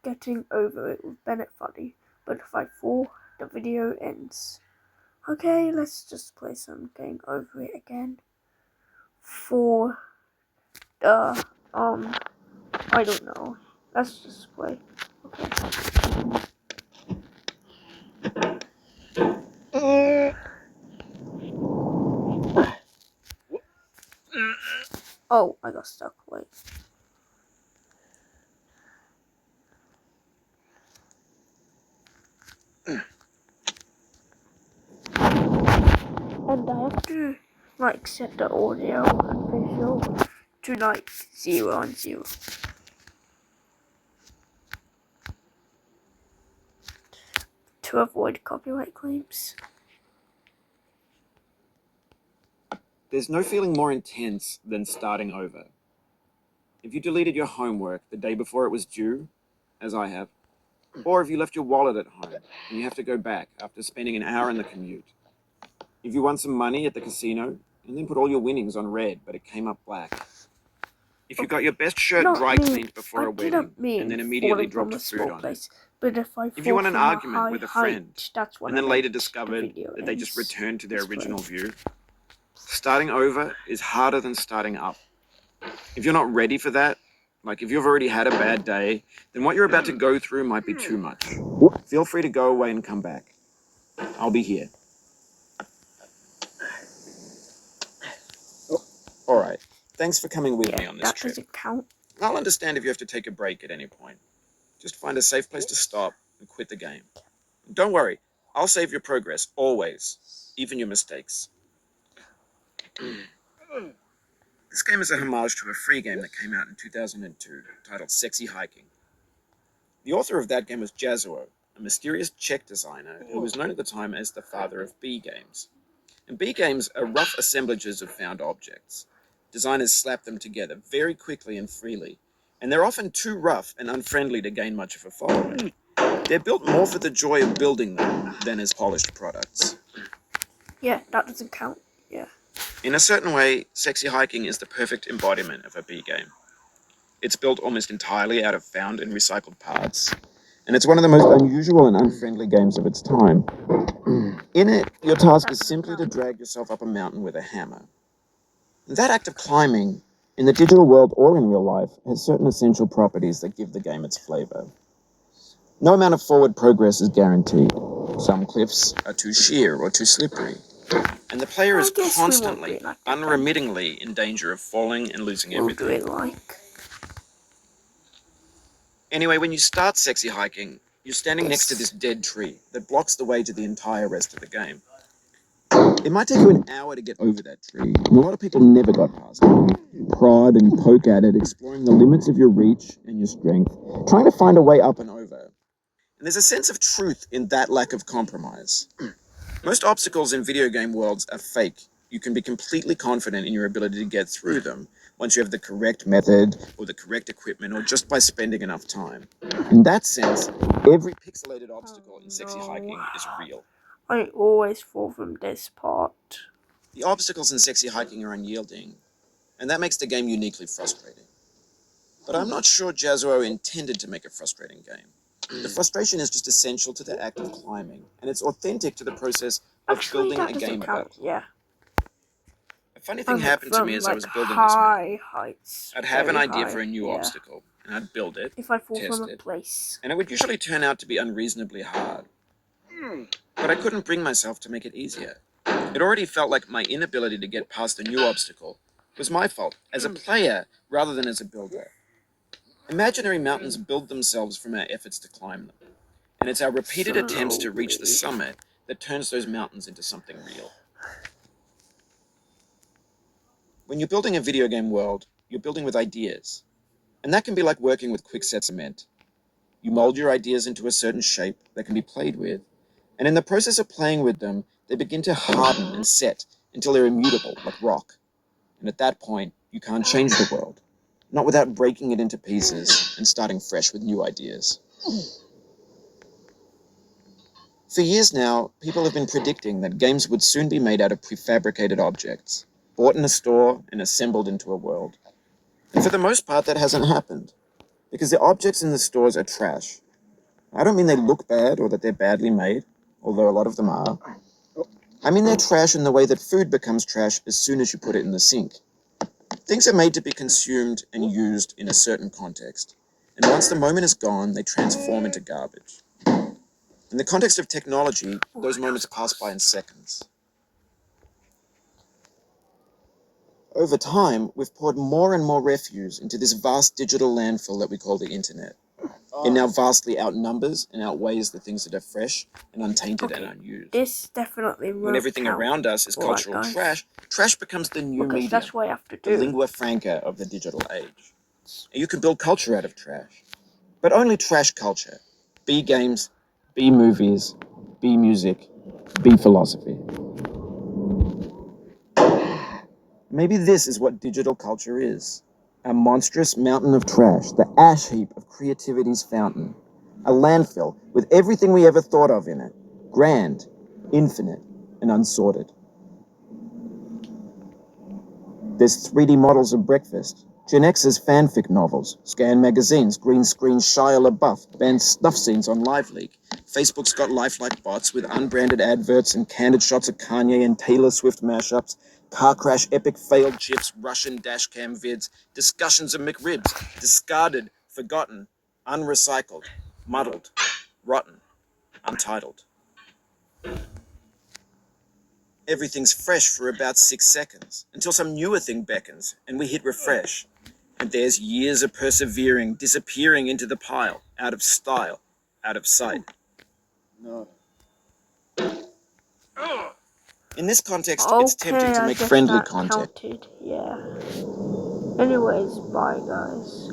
getting over it with Bennett Foddy, but if I fall, the video ends. Okay, let's just play some Getting Over It again. For the, I don't know. Let's just play. Okay. Oh, I got stuck. Wait. And I have to set the audio and visual to 0 and 0 to avoid copyright claims. There's no feeling more intense than starting over. If you deleted your homework the day before it was due, as I have, or if you left your wallet at home and you have to go back after spending an hour in the commute. If you won some money at the casino and then put all your winnings on red, but it came up black. If you got your best shirt dry cleaned before a wedding and then immediately dropped food on it. But if you won an argument with a friend and then later discovered that they just returned returned to their original view. Starting over is harder than starting up. If you're not ready for that, like if you've already had a bad day, then what you're about to go through might be too much. Feel free to go away and come back. I'll be here. All right. Thanks for coming with me on this trip. That doesn't count. I'll understand if you have to take a break at any point. Just find a safe place to stop and quit the game. Don't worry, I'll save your progress, always, even your mistakes. This game is a homage to a free game that came out in 2002, titled Sexy Hiking. The author of that game was Jazzuo, a mysterious Czech designer who was known at the time as the father of B games. And B games are rough assemblages of found objects. Designers slap them together very quickly and freely, and they're often too rough and unfriendly to gain much of a following. They're built more for the joy of building them than as polished products. Yeah, that doesn't count. Yeah. In a certain way, Sexy Hiking is the perfect embodiment of a B game. It's built almost entirely out of found and recycled parts, and it's one of the most unusual and unfriendly games of its time. In it, your task is simply to drag yourself up a mountain with a hammer. That act of climbing, in the digital world or in real life, has certain essential properties that give the game its flavor. No amount of forward progress is guaranteed. Some cliffs are too sheer or too slippery, and the player is constantly, unremittingly in danger of falling and losing everything. Anyway, when you start Sexy Hiking, you're standing next to this dead tree that blocks the way to the entire rest of the game. It might take you an hour to get over that tree, and a lot of people never got past it. You prod and poke at it, exploring the limits of your reach and your strength, trying to find a way up and over. And there's a sense of truth in that lack of compromise. Most obstacles in video game worlds are fake. You can be completely confident in your ability to get through them once you have the correct method or the correct equipment or just by spending enough time. In that sense, every pixelated obstacle in Sexy Hiking is real. I always fall from this part. The obstacles in Sexy Hiking are unyielding, and that makes the game uniquely frustrating. But I'm not sure Jazzuo intended to make a frustrating game. The frustration is just essential to the act of climbing, and it's authentic to the process of building a game about climbing. Yeah. A funny thing happened to me as I was building this map. Heights, I'd have an idea for a new obstacle, and I'd build it, if I fall test from a it, place. and it would usually turn out to be unreasonably hard. But I couldn't bring myself to make it easier. It already felt like my inability to get past a new obstacle was my fault, as a player rather than as a builder. Imaginary mountains build themselves from our efforts to climb them, and it's our repeated attempts to reach the summit that turns those mountains into something real. When you're building a video game world, you're building with ideas, and that can be like working with quickset cement. You mold your ideas into a certain shape that can be played with, and in the process of playing with them, they begin to harden and set until they're immutable, like rock. And at that point, you can't change the world, not without breaking it into pieces and starting fresh with new ideas. For years now, people have been predicting that games would soon be made out of prefabricated objects, bought in a store and assembled into a world. And for the most part, that hasn't happened. because the objects in the stores are trash. I don't mean they look bad or that they're badly made, although a lot of them are. I mean they're trash in the way that food becomes trash as soon as you put it in the sink. Things are made to be consumed and used in a certain context, and once the moment is gone, they transform into garbage. In the context of technology, those moments pass by in seconds. Over time, we've poured more and more refuse into this vast digital landfill that we call the internet. It now vastly outnumbers and outweighs the things that are fresh and untainted and unused. This definitely won't When everything count. around us is Alright, cultural guys. trash becomes the new Because medium, that's what I have to the do. lingua franca of the digital age. And you can build culture out of trash, but only trash culture. B games, B movies, B music, B philosophy. Maybe this is what digital culture is. A monstrous mountain of trash, the ash heap of creativity's fountain. A landfill with everything we ever thought of in it. Grand, infinite, and unsorted. There's 3D models of breakfast, Gen X's fanfic novels, scan magazines, green screen Shia LaBeouf, banned snuff scenes on LiveLeak. Facebook's got lifelike bots with unbranded adverts and candid shots of Kanye and Taylor Swift mashups, car crash epic failed chips, Russian dashcam vids, discussions of McRibs, discarded, forgotten, unrecycled, muddled, rotten, untitled. Everything's fresh for about 6 seconds, until some newer thing beckons, and we hit refresh. And there's years of persevering, disappearing into the pile, out of style, out of sight. No. In this context, it's tempting Okay, to I make guess friendly that content. counted. Yeah. Anyways, bye guys.